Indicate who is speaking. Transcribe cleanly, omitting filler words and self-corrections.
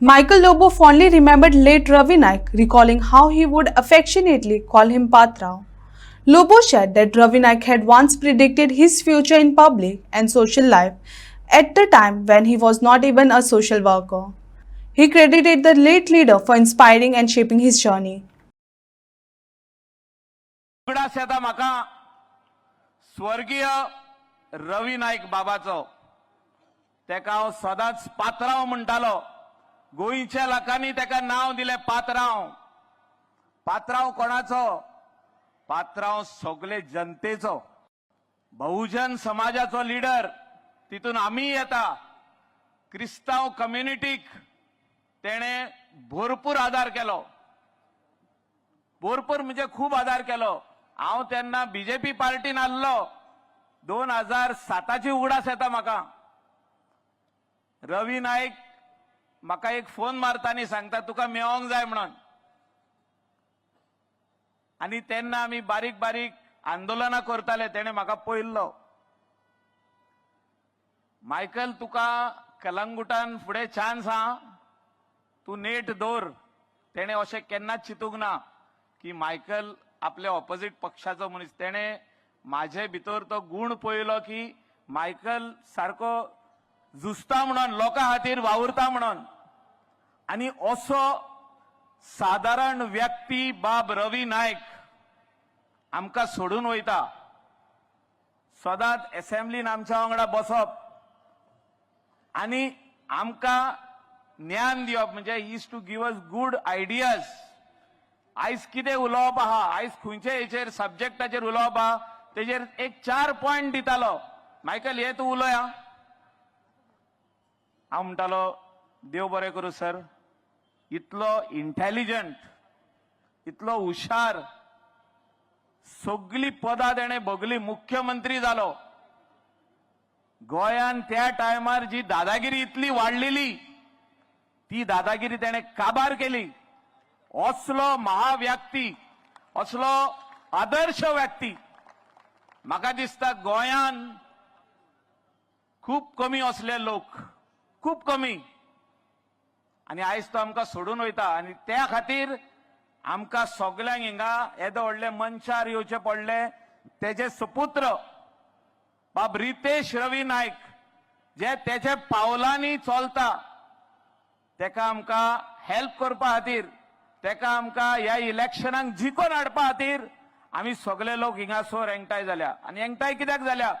Speaker 1: Michael Lobo fondly remembered late Ravi Naik, recalling how he would affectionately call him Patrao. Lobo shared that Ravi Naik had once predicted his future in public and social life at the time when he was not even a social worker. He credited the late leader for inspiring and shaping his journey.
Speaker 2: म्हाका स्वर्गीय रवी नाईक बाबाचो तेका हांव सदांच पात्रांव म्हणटालो. गोंयच्या लोकांनी तेका नांव दिलें पात्रांव. पात्रांव कोणाचो? पात्रांव सगळे जनतेचो. बहुजन समाजाचो लीडर, तितून आमी येता. क्रिस्तांव कम्युनिटीक तेणे भरपूर आदार केलो. भरपूर म्हणजे खूप आदार केलो. हांव तेन्ना बीजेपी पार्टीन आसलो. 2007ची उगडास येता म्हाका. रवी नाईक म्हाका एक फोन मारता आनी सांगता तुका मेळोंक जाय म्हणून. आनी तेन्ना आमी बारीक बारीक आंदोलनां करताले. तेणे म्हाका पळयल्लो. मायकल तुका कलंगुटान फुडें चान्स आहा, तूं नेट दवर. तेणे अशें केन्नाच चिंतूंक ना की मायकल आपल्या ऑपोजिट पक्षाचो मनीस. तेणे माझे भितर तो गुण पळयलो की मायकल सारको झुजता म्हणून, लोकां खातीर वावुरता म्हणून. आनी असो साधारण व्यक्ती बाब रवी नाईक आमकां सोडून वयता. सदांच असेंब्लीन आमच्या वांगडा बसप आनी आमकां ज्ञान दिवप, म्हणजे is to give us good ideas. आयज कितें उलोवप आहा, आयज खंयच्या हेचेर सब्जेक्टाचेर उलोवप आहा, तेजेर एक 4 पॉयंट दितालो. मायकल हे तूं उलोया. हांव म्हणटालो देव बरें करूं सर. इतलो इंटेलिजंट, इतलो हुशार, सगळी पदां तेणे भोगली. मुख्यमंत्री जालो. गोंयान त्या टायमार जी दादागिरी इतली वाडलेली, ती दादागिरी तेणे काबार केली. असलो महाव्यक्ती, असलो आदर्श व्यक्ती म्हाका दिसता गोंयान खूप कमी असले लोक, खूप कमी. आनी आयज तो आमकां सोडून वयता. आनी त्या खातीर आमकां सगळ्यांक हिंगा येदो व्हडले मनशार येवचे पडले. तेजे सुपुत्र बाब रितेश रवी नाईक, जे तेच्या पावलांनी चलता, तेका आमकां हेल्प करपा खातीर, तेका आमकां ह्या इलेक्शनाक जिखून हाडपा खातीर आमी सगळे लोक हिंगासर एकठांय जाल्या. आनी एकठांय कित्याक जाल्या?